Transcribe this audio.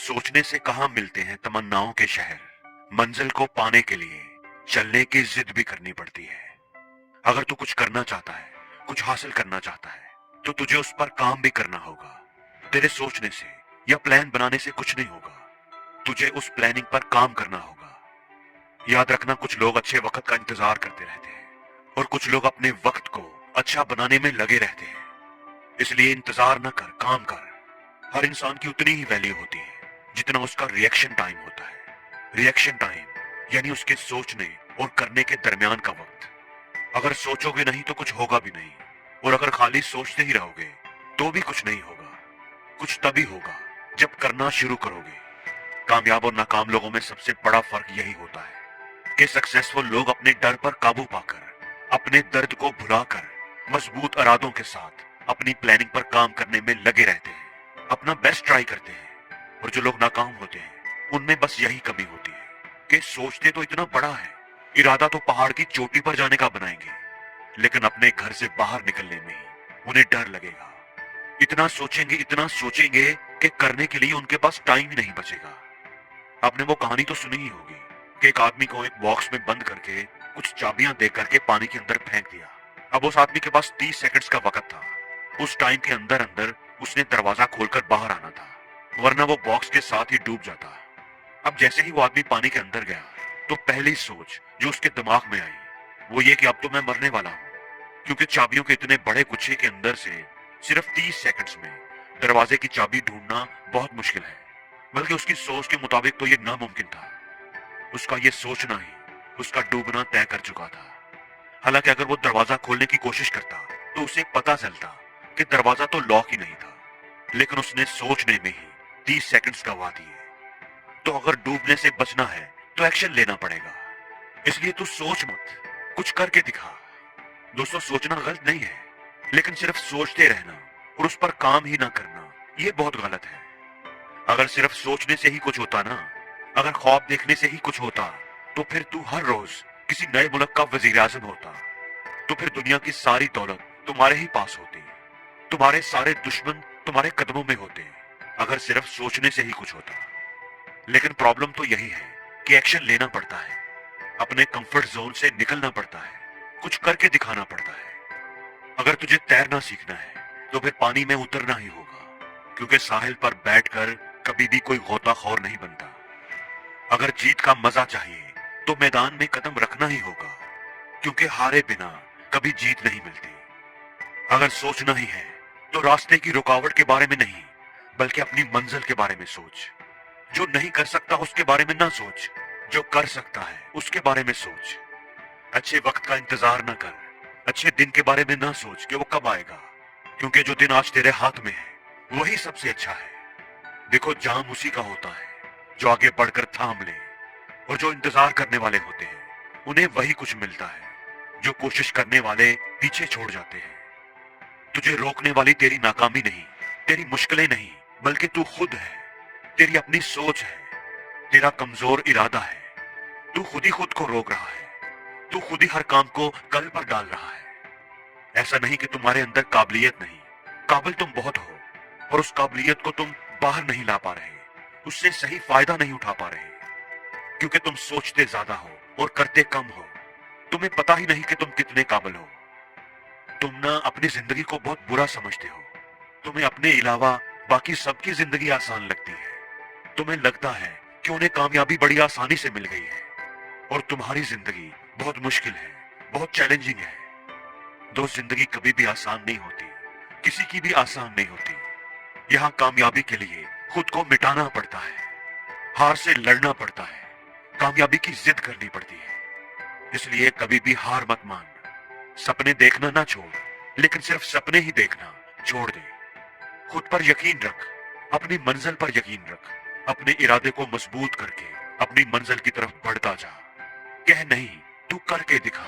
सोचने से कहाँ मिलते हैं तमन्नाओं के शहर। मंजिल को पाने के लिए चलने की जिद भी करनी पड़ती है। अगर तू कुछ करना चाहता है, कुछ हासिल करना चाहता है, तो तुझे उस पर काम भी करना होगा। तेरे सोचने से या प्लान बनाने से कुछ नहीं होगा, तुझे उस प्लानिंग पर काम करना होगा। याद रखना, कुछ लोग अच्छे वक्त का इंतजार करते रहते हैं और कुछ लोग अपने वक्त को अच्छा बनाने में लगे रहते हैं। इसलिए इंतजार न कर, काम कर। हर इंसान की उतनी ही वैल्यू होती है जितना उसका रिएक्शन टाइम होता है। रिएक्शन टाइम यानी उसके सोचने और करने के दरमियान का वक्त। अगर सोचोगे नहीं तो कुछ होगा भी नहीं, और अगर खाली सोचते ही रहोगे तो भी कुछ नहीं होगा। कुछ तभी होगा जब करना शुरू करोगे। कामयाब और नाकाम लोगों में सबसे बड़ा फर्क यही होता है कि सक्सेसफुल लोग अपने डर पर काबू पाकर, अपने दर्द को भुलाकर, मजबूत इरादों के साथ अपनी प्लानिंग पर काम करने में लगे रहते हैं, अपना बेस्ट ट्राई करते हैं। और जो लोग नाकाम होते हैं उनमें बस यही कमी होती है कि सोचते तो इतना बड़ा है, इरादा तो पहाड़ की चोटी पर जाने का बनाएंगे, लेकिन अपने घर से बाहर निकलने में ही उन्हें डर लगेगा। इतना सोचेंगे कि करने के लिए उनके पास टाइम ही नहीं बचेगा। आपने वो कहानी तो सुनी ही होगी कि एक आदमी को एक बॉक्स में बंद करके कुछ चाबियां दे करके पानी के अंदर फेंक दिया। अब उस आदमी के पास 30 सेकंड्स का वक्त था। उस टाइम के अंदर अंदर उसने दरवाजा खोलकर बाहर आना था, वरना वो बॉक्स के साथ ही डूब जाता। अब जैसे ही वो आदमी पानी के अंदर गया तो पहली सोच जो उसके दिमाग में आई वो ये कि अब तो मैं मरने वाला हूँ, क्योंकि चाबियों के इतने बड़े गुच्छे के अंदर से सिर्फ 30 सेकंड्स में दरवाजे की चाबी ढूंढना बहुत मुश्किल है। बल्कि उसकी सोच के मुताबिक तो ये नामुमकिन था। उसका ये सोचना ही उसका डूबना तय कर चुका था। हालांकि अगर वो दरवाजा खोलने की कोशिश करता तो उसे पता चलता कि दरवाजा तो लॉक ही नहीं था, लेकिन उसने सोचने में ही 30 सेकंड्स गवा दिए। तो अगर डूबने से बचना है तो एक्शन लेना पड़ेगा। इसलिए तू सोच मत, कुछ करके दिखा। दोस्तों, सोचना गलत नहीं है, लेकिन सिर्फ सोचते रहना और उस पर काम ही ना करना ये बहुत गलत है। अगर सिर्फ सोचने से ही कुछ होता ना, अगर ख्वाब देखने से ही कुछ होता, तो फिर तू हर रोज किसी नए मुल्क का वजीर आजम होता। तो फिर दुनिया की सारी दौलत तुम्हारे ही पास होती, तुम्हारे सारे दुश्मन तुम्हारे कदमों में होते, अगर सिर्फ सोचने से ही कुछ होता। लेकिन प्रॉब्लम तो यही है कि एक्शन लेना पड़ता है, अपने कंफर्ट जोन से निकलना पड़ता है, कुछ करके दिखाना पड़ता है। अगर तुझे तैरना सीखना है तो फिर पानी में उतरना ही होगा, क्योंकि साहिल पर बैठकर कभी भी कोई गोताखोर नहीं बनता। अगर जीत का मजा चाहिए तो मैदान में कदम रखना ही होगा, क्योंकि हारे बिना कभी जीत नहीं मिलती। अगर सोचना ही है तो रास्ते की रुकावट के बारे में नहीं, बल्कि अपनी मंजिल के बारे में सोच। जो नहीं कर सकता उसके बारे में ना सोच, जो कर सकता है उसके बारे में सोच। अच्छे वक्त का इंतजार ना कर, अच्छे दिन के बारे में ना सोच कि वो कब आएगा, क्योंकि जो दिन आज तेरे हाथ में है वही सबसे अच्छा है। देखो, जाम उसी का होता है जो आगे बढ़कर थाम ले, और जो इंतजार करने वाले होते हैं उन्हें वही कुछ मिलता है जो कोशिश करने वाले पीछे छोड़ जाते हैं। तुझे रोकने वाली तेरी नाकामी नहीं, तेरी मुश्किलें नहीं, बल्कि तू खुद है। तेरी अपनी सोच है, तेरा कमजोर इरादा है। तू खुद ही खुद को रोक रहा है, तू खुद ही हर काम को कल पर डाल रहा है। ऐसा नहीं कि तुम्हारे अंदर काबिलियत नहीं, काबिल तुम बहुत हो, और उस काबिलियत को तुम बाहर नहीं ला पा रहे, उससे सही फायदा नहीं उठा पा रहे, क्योंकि तुम सोचते ज्यादा हो और करते कम हो। तुम्हें पता ही नहीं कि तुम कितने काबिल हो। तुम ना अपनी जिंदगी को बहुत बुरा समझते हो। तुम्हें अपने अलावा बाकी सबकी जिंदगी आसान लगती है। तुम्हें लगता है कि उन्हें कामयाबी बड़ी आसानी से मिल गई है, और तुम्हारी जिंदगी बहुत मुश्किल है, बहुत चैलेंजिंग है। दोस्त, जिंदगी कभी भी आसान नहीं होती, किसी की भी आसान नहीं होती। यहाँ कामयाबी के लिए खुद को मिटाना पड़ता है, हार से लड़ना पड़ता है, कामयाबी की जिद करनी पड़ती है। इसलिए कभी भी हार मत मान। सपने देखना ना छोड़, लेकिन सिर्फ सपने ही देखना छोड़ दे। खुद पर यकीन रख, अपनी मंजिल पर यकीन रख। अपने इरादे को मजबूत करके अपनी मंजिल की तरफ बढ़ता जा। कह नहीं, तू करके दिखा।